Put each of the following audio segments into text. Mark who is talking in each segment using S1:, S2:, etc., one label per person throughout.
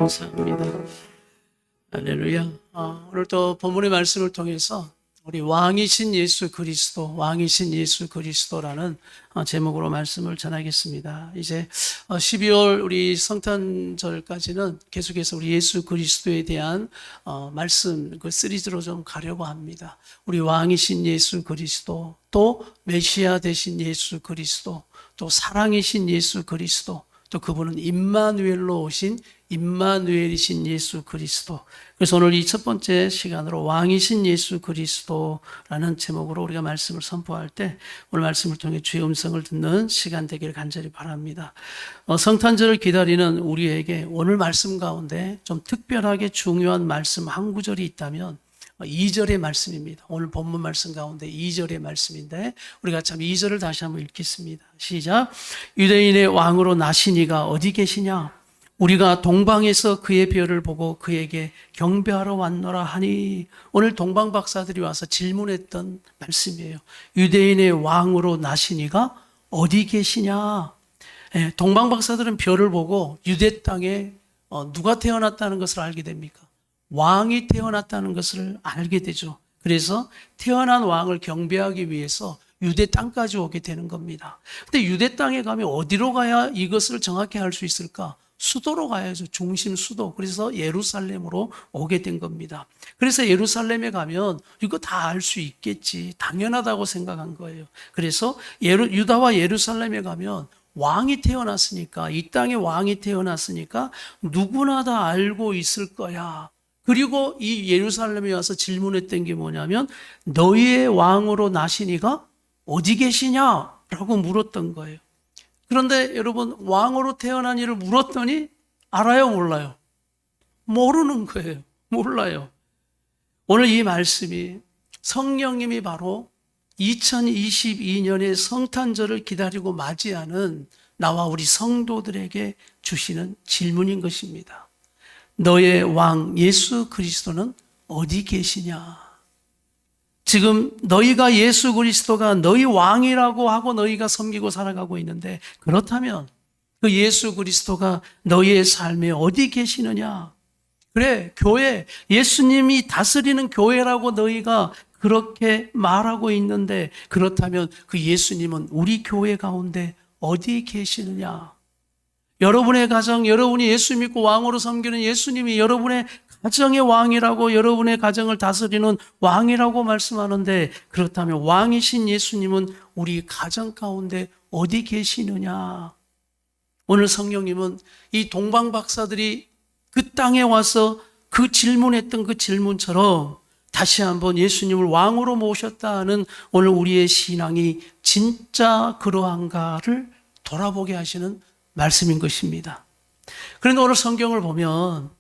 S1: 감사합니다. 할렐루야. 오늘 또 본문의 말씀을 통해서 우리 왕이신 예수 그리스도라는 제목으로 말씀을 전하겠습니다. 이제 12월 우리 성탄절까지는 계속해서 우리 예수 그리스도에 대한 말씀 그 시리즈로 좀 가려고 합니다. 우리 왕이신 예수 그리스도, 또 메시아 되신 예수 그리스도, 또 사랑이신 예수 그리스도, 또 그분은 임마누엘로 오신 임마누엘이신 예수 그리스도. 그래서 오늘 이 첫 번째 시간으로 왕이신 예수 그리스도라는 제목으로 우리가 말씀을 선포할 때 오늘 말씀을 통해 주의 음성을 듣는 시간 되기를 간절히 바랍니다. 성탄절을 기다리는 우리에게 오늘 말씀 가운데 좀 특별하게 중요한 말씀 한 구절이 있다면 2절의 말씀입니다. 오늘 본문 말씀 가운데 2절의 말씀인데 우리가 참 2절을 다시 한번 읽겠습니다. 시작. 유대인의 왕으로 나시니가 어디 계시냐? 우리가 동방에서 그의 별을 보고 그에게 경배하러 왔노라 하니. 오늘 동방 박사들이 와서 질문했던 말씀이에요. 유대인의 왕으로 나시니가 어디 계시냐? 동방 박사들은 별을 보고 유대 땅에 누가 태어났다는 것을 알게 됩니까? 왕이 태어났다는 것을 알게 되죠. 그래서 태어난 왕을 경배하기 위해서 유대 땅까지 오게 되는 겁니다. 근데 유대 땅에 가면 어디로 가야 이것을 정확히 알 수 있을까? 수도로 가야죠. 중심 수도. 그래서 예루살렘으로 오게 된 겁니다. 그래서 예루살렘에 가면 이거 다 알 수 있겠지. 당연하다고 생각한 거예요. 그래서 유다와 예루살렘에 가면 왕이 태어났으니까, 이 땅에 왕이 태어났으니까 누구나 다 알고 있을 거야. 그리고 이 예루살렘에 와서 질문했던 게 뭐냐면 너희의 왕으로 나시니가 어디 계시냐라고 물었던 거예요. 그런데 여러분, 왕으로 태어난 이를 물었더니 알아요, 몰라요? 모르는 거예요. 몰라요. 오늘 이 말씀이 성령님이 바로 2022년의 성탄절을 기다리고 맞이하는 나와 우리 성도들에게 주시는 질문인 것입니다. 너의 왕 예수 그리스도는 어디 계시냐? 지금 너희가 예수 그리스도가 너희 왕이라고 하고 너희가 섬기고 살아가고 있는데, 그렇다면 그 예수 그리스도가 너희의 삶에 어디 계시느냐? 그래, 교회, 예수님이 다스리는 교회라고 너희가 그렇게 말하고 있는데, 그렇다면 그 예수님은 우리 교회 가운데 어디 계시느냐? 여러분의 가정, 여러분이 예수 믿고 왕으로 섬기는 예수님이 여러분의 가정의 왕이라고, 여러분의 가정을 다스리는 왕이라고 말씀하는데, 그렇다면 왕이신 예수님은 우리 가정 가운데 어디 계시느냐? 오늘 성령님은 이 동방 박사들이 그 땅에 와서 그 질문했던 그 질문처럼 다시 한번 예수님을 왕으로 모셨다는 오늘 우리의 신앙이 진짜 그러한가를 돌아보게 하시는 말씀인 것입니다. 그런데 오늘 성경을 보면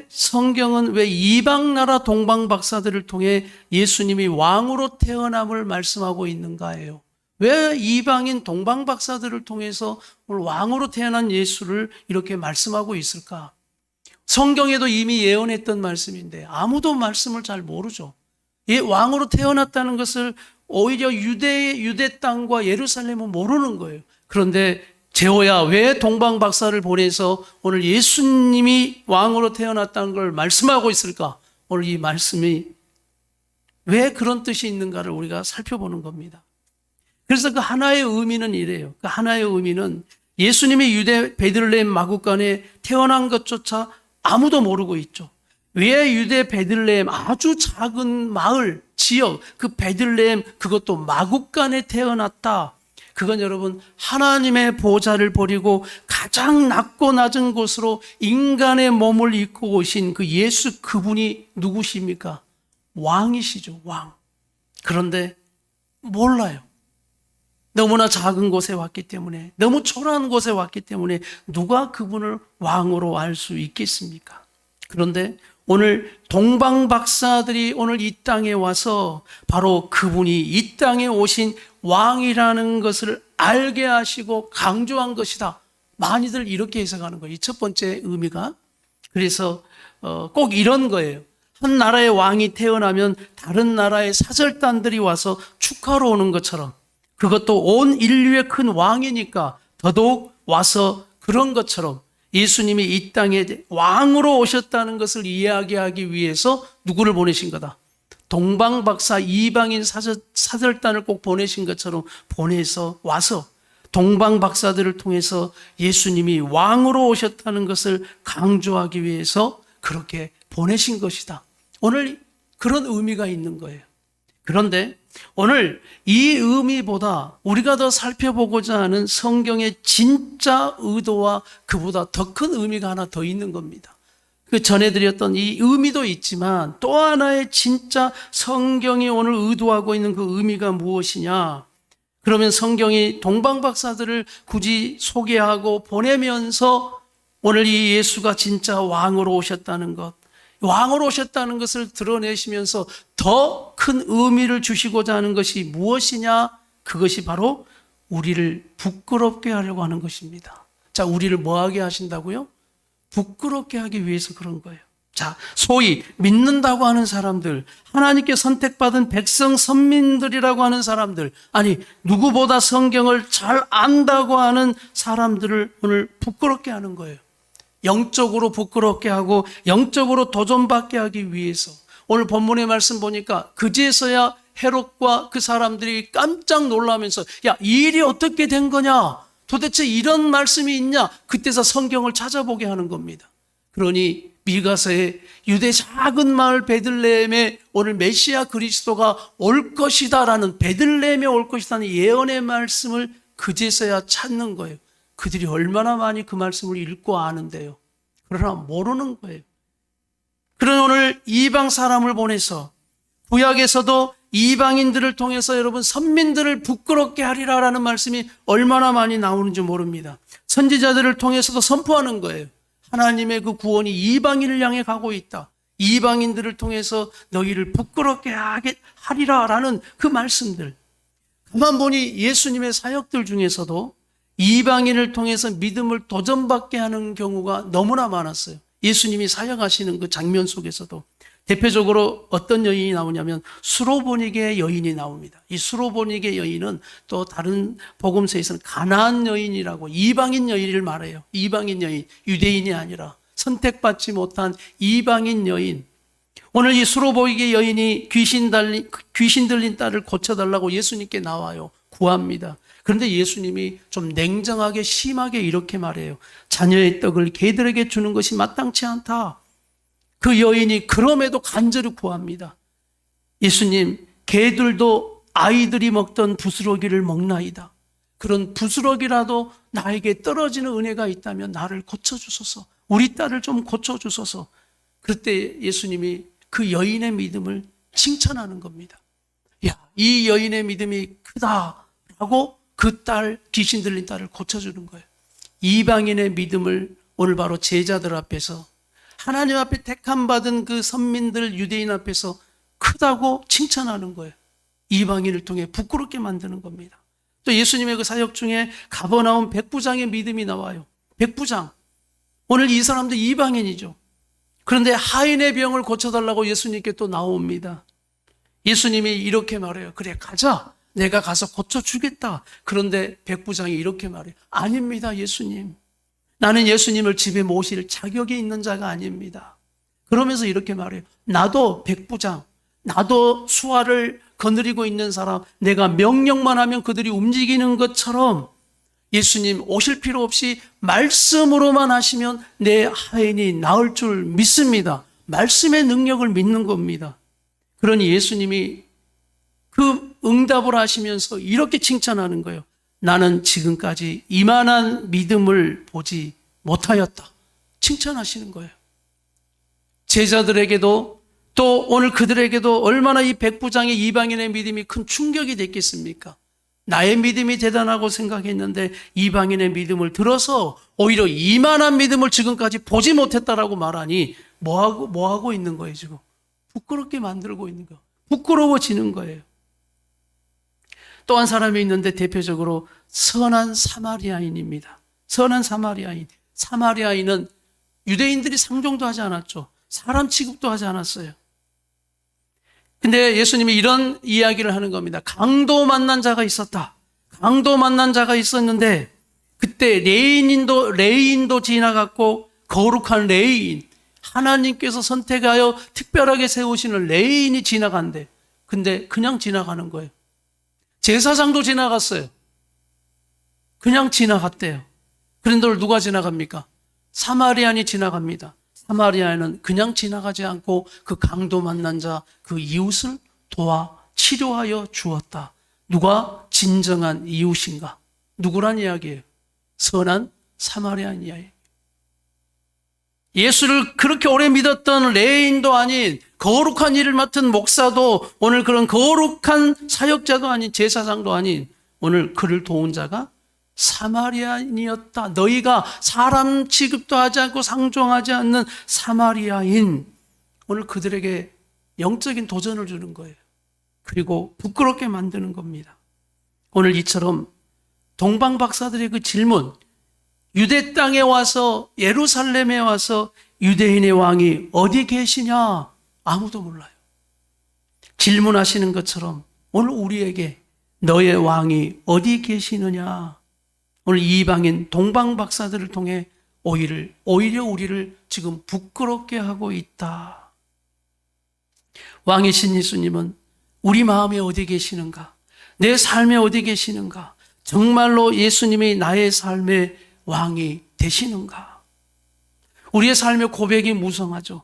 S1: 성경은 왜 이방 나라 동방 박사들을 통해 예수님이 왕으로 태어남을 말씀하고 있는가예요. 왜 이방인 동방 박사들을 통해서 오늘 왕으로 태어난 예수를 이렇게 말씀하고 있을까? 성경에도 이미 예언했던 말씀인데 아무도 말씀을 잘 모르죠. 왕으로 태어났다는 것을 오히려 유대 땅과 예루살렘은 모르는 거예요. 그런데 제호야, 왜 동방 박사를 보내서 오늘 예수님이 왕으로 태어났다는 걸 말씀하고 있을까? 오늘 이 말씀이 왜 그런 뜻이 있는가를 우리가 살펴보는 겁니다. 그래서 그 하나의 의미는 이래요. 그 하나의 의미는 예수님이 유대 베들레헴 마구간에 태어난 것조차 아무도 모르고 있죠. 왜 유대 베들레헴 아주 작은 마을, 지역, 그 베들레헴 그것도 마구간에 태어났다. 그건 여러분, 하나님의 보좌를 버리고 가장 낮고 낮은 곳으로 인간의 몸을 입고 오신 그 예수, 그분이 누구십니까? 왕이시죠, 왕. 그런데 몰라요. 너무나 작은 곳에 왔기 때문에, 너무 초라한 곳에 왔기 때문에 누가 그분을 왕으로 알 수 있겠습니까? 그런데 오늘 동방 박사들이 오늘 이 땅에 와서 바로 그분이 이 땅에 오신 왕이라는 것을 알게 하시고 강조한 것이다. 많이들 이렇게 해석하는 거예요. 이 첫 번째 의미가. 그래서 꼭 이런 거예요. 한 나라의 왕이 태어나면 다른 나라의 사절단들이 와서 축하로 오는 것처럼, 그것도 온 인류의 큰 왕이니까 더더욱 와서 그런 것처럼 예수님이 이 땅에 왕으로 오셨다는 것을 이야기하기 위해서 누구를 보내신 거다? 동방박사 이방인 사절단을 꼭 보내신 것처럼 보내서 와서 동방박사들을 통해서 예수님이 왕으로 오셨다는 것을 강조하기 위해서 그렇게 보내신 것이다. 오늘 그런 의미가 있는 거예요. 그런데 오늘 이 의미보다 우리가 더 살펴보고자 하는 성경의 진짜 의도와 그보다 더 큰 의미가 하나 더 있는 겁니다. 그 전해드렸던 이 의미도 있지만 또 하나의 진짜 성경이 오늘 의도하고 있는 그 의미가 무엇이냐? 그러면 성경이 동방박사들을 굳이 소개하고 보내면서 오늘 이 예수가 진짜 왕으로 오셨다는 것, 왕으로 오셨다는 것을 드러내시면서 더 큰 의미를 주시고자 하는 것이 무엇이냐? 그것이 바로 우리를 부끄럽게 하려고 하는 것입니다. 자, 우리를 뭐하게 하신다고요? 부끄럽게 하기 위해서 그런 거예요. 자, 소위 믿는다고 하는 사람들, 하나님께 선택받은 백성 선민들이라고 하는 사람들, 아니 누구보다 성경을 잘 안다고 하는 사람들을 오늘 부끄럽게 하는 거예요. 영적으로 부끄럽게 하고 영적으로 도전받게 하기 위해서. 오늘 본문의 말씀 보니까 그제서야 헤롯과 그 사람들이 깜짝 놀라면서 야, 이 일이 어떻게 된 거냐? 도대체 이런 말씀이 있냐? 그때서 성경을 찾아보게 하는 겁니다. 그러니 미가서의 유대 작은 마을 베들레헴에 오늘 메시아 그리스도가 올 것이다라는, 베들레헴에 올 것이다는 예언의 말씀을 그제서야 찾는 거예요. 그들이 얼마나 많이 그 말씀을 읽고 아는데요. 그러나 모르는 거예요. 그런 오늘 이방 사람을 보내서 구약에서도 이방인들을 통해서 여러분 선민들을 부끄럽게 하리라라는 말씀이 얼마나 많이 나오는지 모릅니다. 선지자들을 통해서도 선포하는 거예요. 하나님의 그 구원이 이방인을 향해 가고 있다. 이방인들을 통해서 너희를 부끄럽게 하리라라는 그 말씀들. 가만 보니 예수님의 사역들 중에서도 이방인을 통해서 믿음을 도전받게 하는 경우가 너무나 많았어요. 예수님이 사역하시는 그 장면 속에서도 대표적으로 어떤 여인이 나오냐면 수로보니게 여인이 나옵니다. 이 수로보니게 여인은 또 다른 복음서에서는 가나안 여인이라고 이방인 여인을 말해요. 이방인 여인, 유대인이 아니라 선택받지 못한 이방인 여인. 오늘 이 수로보니게 여인이 귀신 들린 딸을 고쳐달라고 예수님께 나와요. 구합니다. 그런데 예수님이 좀 냉정하게 심하게 이렇게 말해요. 자녀의 떡을 개들에게 주는 것이 마땅치 않다. 그 여인이 그럼에도 간절히 구합니다. 예수님, 개들도 아이들이 먹던 부스러기를 먹나이다. 그런 부스러기라도 나에게 떨어지는 은혜가 있다면 나를 고쳐주소서. 우리 딸을 좀 고쳐주소서. 그때 예수님이 그 여인의 믿음을 칭찬하는 겁니다. 야, 이 여인의 믿음이 크다라고 그 딸, 귀신 들린 딸을 고쳐주는 거예요. 이방인의 믿음을 오늘 바로 제자들 앞에서, 하나님 앞에 택함받은 그 선민들, 유대인 앞에서 크다고 칭찬하는 거예요. 이방인을 통해 부끄럽게 만드는 겁니다. 또 예수님의 그 사역 중에 가버나움 백부장의 믿음이 나와요. 백부장. 오늘 이 사람도 이방인이죠. 그런데 하인의 병을 고쳐달라고 예수님께 또 나옵니다. 예수님이 이렇게 말해요. 그래, 가자. 내가 가서 고쳐주겠다. 그런데 백부장이 이렇게 말해요. 아닙니다, 예수님. 나는 예수님을 집에 모실 자격이 있는 자가 아닙니다. 그러면서 이렇게 말해요. 나도 백부장, 나도 수하를 거느리고 있는 사람, 내가 명령만 하면 그들이 움직이는 것처럼 예수님 오실 필요 없이 말씀으로만 하시면 내 하인이 나을 줄 믿습니다. 말씀의 능력을 믿는 겁니다. 그러니 예수님이 그 응답을 하시면서 이렇게 칭찬하는 거예요. 나는 지금까지 이만한 믿음을 보지 못하였다. 칭찬하시는 거예요. 제자들에게도 또 오늘 그들에게도 얼마나 이 백부장의 이방인의 믿음이 큰 충격이 됐겠습니까? 나의 믿음이 대단하고 생각했는데 이방인의 믿음을 들어서 오히려 이만한 믿음을 지금까지 보지 못했다라고 말하니 뭐 하고 있는 거예요, 지금? 부끄럽게 만들고 있는 거예요. 부끄러워지는 거예요. 또 한 사람이 있는데 대표적으로 선한 사마리아인입니다. 선한 사마리아인. 사마리아인은 유대인들이 상종도 하지 않았죠. 사람 취급도 하지 않았어요. 근데 예수님이 이런 이야기를 하는 겁니다. 강도 만난 자가 있었다. 강도 만난 자가 있었는데 그때 레인도 지나갔고, 거룩한 레인, 하나님께서 선택하여 특별하게 세우시는 레인이 지나간대. 근데 그냥 지나가는 거예요. 제사장도 지나갔어요. 그냥 지나갔대요. 그런데 누가 지나갑니까? 사마리아인이 지나갑니다. 사마리아인은 그냥 지나가지 않고 그 강도 만난 자, 그 이웃을 도와 치료하여 주었다. 누가 진정한 이웃인가? 누구란 이야기예요? 선한 사마리아인 이야기. 예수를 그렇게 오래 믿었던 레인도 아닌 거룩한 일을 맡은 목사도, 오늘 그런 거룩한 사역자도 아닌 제사장도 아닌 오늘 그를 도운 자가 사마리아인이었다. 너희가 사람 취급도 하지 않고 상종하지 않는 사마리아인. 오늘 그들에게 영적인 도전을 주는 거예요. 그리고 부끄럽게 만드는 겁니다. 오늘 이처럼 동방 박사들의 그 질문, 유대 땅에 와서, 예루살렘에 와서 유대인의 왕이 어디 계시냐? 아무도 몰라요. 질문하시는 것처럼 오늘 우리에게 너의 왕이 어디 계시느냐? 오늘 이방인 동방 박사들을 통해 오히려 우리를 지금 부끄럽게 하고 있다. 왕이신 예수님은 우리 마음에 어디 계시는가? 내 삶에 어디 계시는가? 정말로 예수님이 나의 삶의 왕이 되시는가? 우리의 삶의 고백이 무성하죠.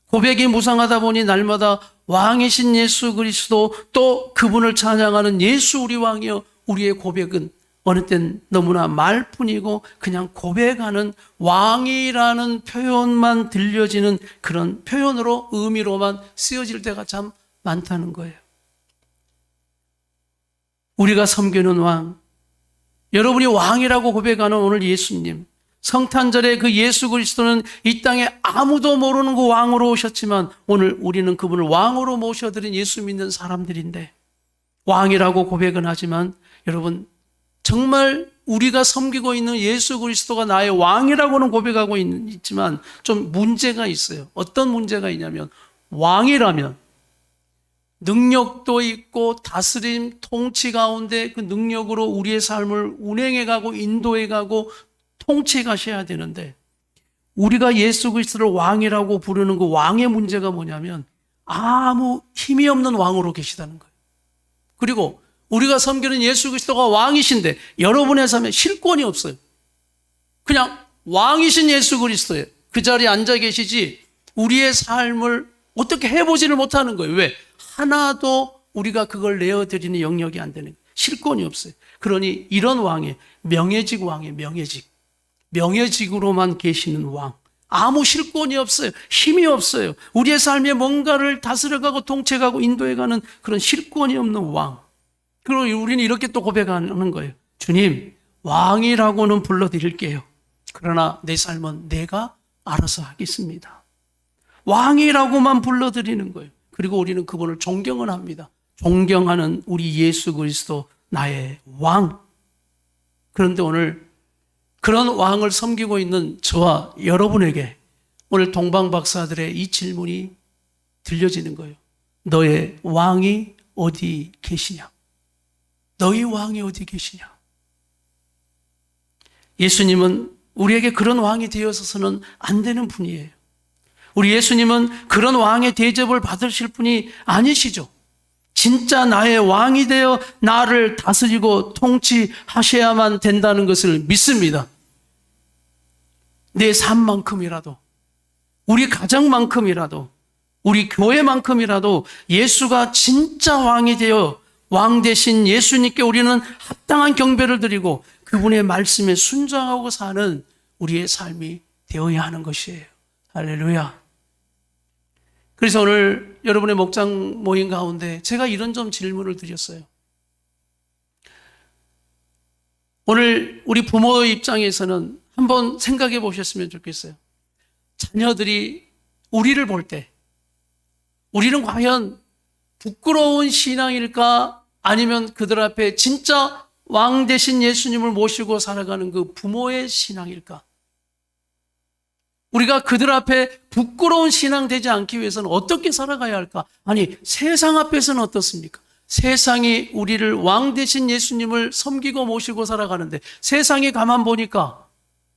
S1: 고백이 무성하다 보니 날마다 왕이신 예수 그리스도, 또 그분을 찬양하는 예수 우리 왕이여, 우리의 고백은 어느 땐 너무나 말뿐이고 그냥 고백하는 왕이라는 표현만 들려지는 그런 표현으로, 의미로만 쓰여질 때가 참 많다는 거예요. 우리가 섬기는 왕, 여러분이 왕이라고 고백하는 오늘 예수님, 성탄절에 그 예수 그리스도는 이 땅에 아무도 모르는 그 왕으로 오셨지만 오늘 우리는 그분을 왕으로 모셔드린 예수 믿는 사람들인데, 왕이라고 고백은 하지만 여러분, 정말 우리가 섬기고 있는 예수 그리스도가 나의 왕이라고는 고백하고 있지만 좀 문제가 있어요. 어떤 문제가 있냐면, 왕이라면 능력도 있고 다스림, 통치 가운데 그 능력으로 우리의 삶을 운행해가고 인도해가고 통치해 가셔야 되는데, 우리가 예수 그리스도를 왕이라고 부르는 그 왕의 문제가 뭐냐면 아무 힘이 없는 왕으로 계시다는 거예요. 그리고 우리가 섬기는 예수 그리스도가 왕이신데 여러분의 삶에 실권이 없어요. 그냥 왕이신 예수 그리스도예요. 그 자리에 앉아 계시지 우리의 삶을 어떻게 해보지를 못하는 거예요. 왜? 하나도 우리가 그걸 내어드리는 영역이 안 되는 거예요. 실권이 없어요. 그러니 이런 왕이 명예직 왕이에요. 명예직으로만 계시는 왕. 아무 실권이 없어요. 힘이 없어요. 우리의 삶에 뭔가를 다스려가고 통치해가고 인도해가는 그런 실권이 없는 왕. 그리고 우리는 이렇게 또 고백하는 거예요. 주님, 왕이라고는 불러드릴게요. 그러나 내 삶은 내가 알아서 하겠습니다. 왕이라고만 불러드리는 거예요. 그리고 우리는 그분을 존경을 합니다. 존경하는 우리 예수 그리스도, 나의 왕. 그런데 오늘 그런 왕을 섬기고 있는 저와 여러분에게 오늘 동방박사들의 이 질문이 들려지는 거예요. 너의 왕이 어디 계시냐? 너희 왕이 어디 계시냐? 예수님은 우리에게 그런 왕이 되어서는 안 되는 분이에요. 우리 예수님은 그런 왕의 대접을 받으실 분이 아니시죠. 진짜 나의 왕이 되어 나를 다스리고 통치하셔야만 된다는 것을 믿습니다. 내 삶만큼이라도, 우리 가정만큼이라도, 우리 교회만큼이라도 예수가 진짜 왕이 되어 왕 되신 예수님께 우리는 합당한 경배를 드리고 그분의 말씀에 순종하고 사는 우리의 삶이 되어야 하는 것이에요. 할렐루야. 그래서 오늘 여러분의 목장 모임 가운데 제가 이런 좀 질문을 드렸어요. 오늘 우리 부모의 입장에서는 한번 생각해 보셨으면 좋겠어요. 자녀들이 우리를 볼 때 우리는 과연 부끄러운 신앙일까? 아니면 그들 앞에 진짜 왕 되신 예수님을 모시고 살아가는 그 부모의 신앙일까? 우리가 그들 앞에 부끄러운 신앙 되지 않기 위해서는 어떻게 살아가야 할까? 아니, 세상 앞에서는 어떻습니까? 세상이 우리를 왕 대신 예수님을 섬기고 모시고 살아가는데, 세상이 가만 보니까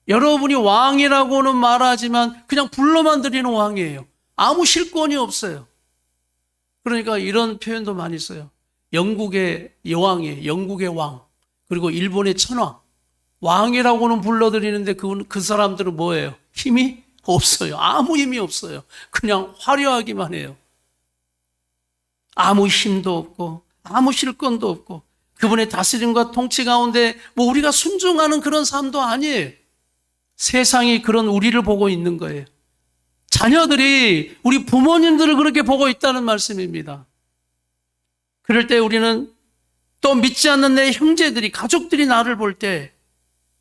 S1: 여러분이 왕이라고는 말하지만 그냥 불러만 드리는 왕이에요. 아무 실권이 없어요. 그러니까 이런 표현도 많이 써요. 영국의 여왕이에요. 영국의 왕. 그리고 일본의 천황. 왕이라고는 불러드리는데 그 사람들은 뭐예요? 힘이 없어요. 아무 힘이 없어요. 그냥 화려하기만 해요. 아무 힘도 없고 아무 실권도 없고 그분의 다스림과 통치 가운데 뭐 우리가 순종하는 그런 삶도 아니에요. 세상이 그런 우리를 보고 있는 거예요. 자녀들이 우리 부모님들을 그렇게 보고 있다는 말씀입니다. 그럴 때 우리는 또 믿지 않는 내 형제들이, 가족들이 나를 볼 때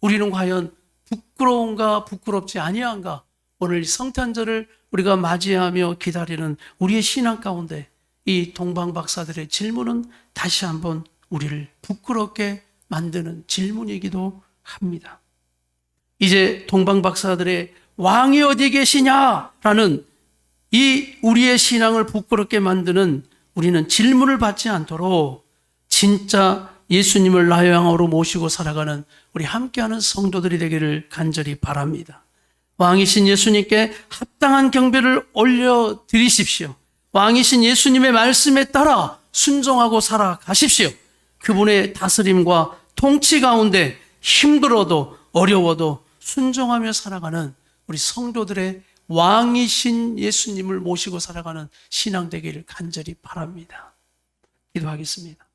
S1: 우리는 과연 부끄러운가 부끄럽지 아니한가? 오늘 성탄절을 우리가 맞이하며 기다리는 우리의 신앙 가운데 이 동방박사들의 질문은 다시 한번 우리를 부끄럽게 만드는 질문이기도 합니다. 이제 동방박사들의 왕이 어디 계시냐라는 이 우리의 신앙을 부끄럽게 만드는 우리는 질문을 받지 않도록 진짜 예수님을 나의 왕으로 모시고 살아가는 우리 함께하는 성도들이 되기를 간절히 바랍니다. 왕이신 예수님께 합당한 경배를 올려드리십시오. 왕이신 예수님의 말씀에 따라 순종하고 살아가십시오. 그분의 다스림과 통치 가운데 힘들어도 어려워도 순종하며 살아가는 우리 성도들의 왕이신 예수님을 모시고 살아가는 신앙 되기를 간절히 바랍니다. 기도하겠습니다.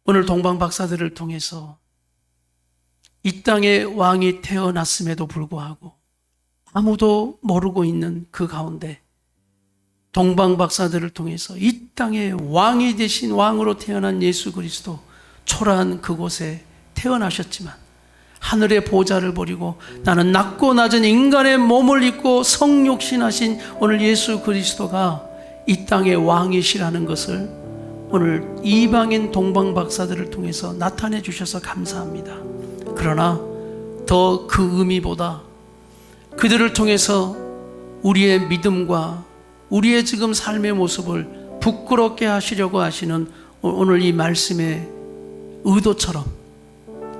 S1: 오늘 동방박사들을 통해서 이 땅에 왕이 태어났음에도 불구하고 아무도 모르고 있는 그 가운데 동방박사들을 통해서 이 땅에 왕이 되신 왕으로 태어난 예수 그리스도, 초라한 그곳에 태어나셨지만 하늘의 보좌를 버리고 나는 낮고 낮은 인간의 몸을 입고 성육신하신 오늘 예수 그리스도가 이 땅의 왕이시라는 것을 오늘 이방인 동방박사들을 통해서 나타내 주셔서 감사합니다. 그러나 더 그 의미보다 그들을 통해서 우리의 믿음과 우리의 지금 삶의 모습을 부끄럽게 하시려고 하시는 오늘 이 말씀의 의도처럼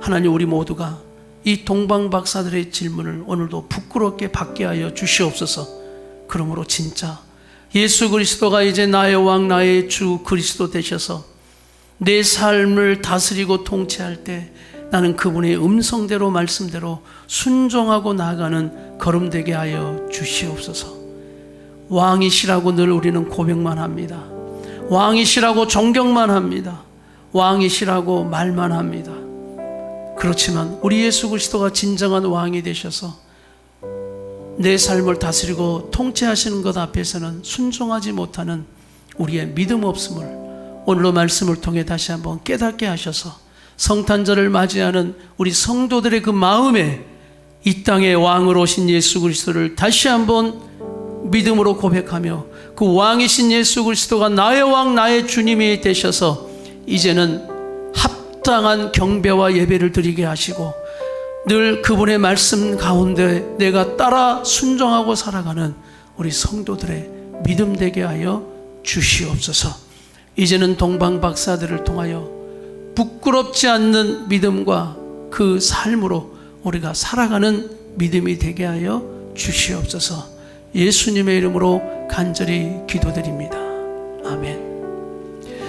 S1: 하나님, 우리 모두가 이 동방박사들의 질문을 오늘도 부끄럽게 받게 하여 주시옵소서. 그러므로 진짜 예수 그리스도가 이제 나의 왕, 나의 주 그리스도 되셔서 내 삶을 다스리고 통치할 때 나는 그분의 음성대로, 말씀대로 순종하고 나아가는 걸음 되게 하여 주시옵소서. 왕이시라고 늘 우리는 고백만 합니다. 왕이시라고 존경만 합니다. 왕이시라고 말만 합니다. 그렇지만 우리 예수 그리스도가 진정한 왕이 되셔서 내 삶을 다스리고 통치하시는 것 앞에서는 순종하지 못하는 우리의 믿음 없음을 오늘로 말씀을 통해 다시 한번 깨닫게 하셔서 성탄절을 맞이하는 우리 성도들의 그 마음에 이 땅의 왕으로 오신 예수 그리스도를 다시 한번 믿음으로 고백하며 그 왕이신 예수 그리스도가 나의 왕, 나의 주님이 되셔서 이제는 합당한 경배와 예배를 드리게 하시고 늘 그분의 말씀 가운데 내가 따라 순종하고 살아가는 우리 성도들의 믿음 되게 하여 주시옵소서. 이제는 동방박사들을 통하여 부끄럽지 않는 믿음과 그 삶으로 우리가 살아가는 믿음이 되게 하여 주시옵소서. 예수님의 이름으로 간절히 기도드립니다. 아멘.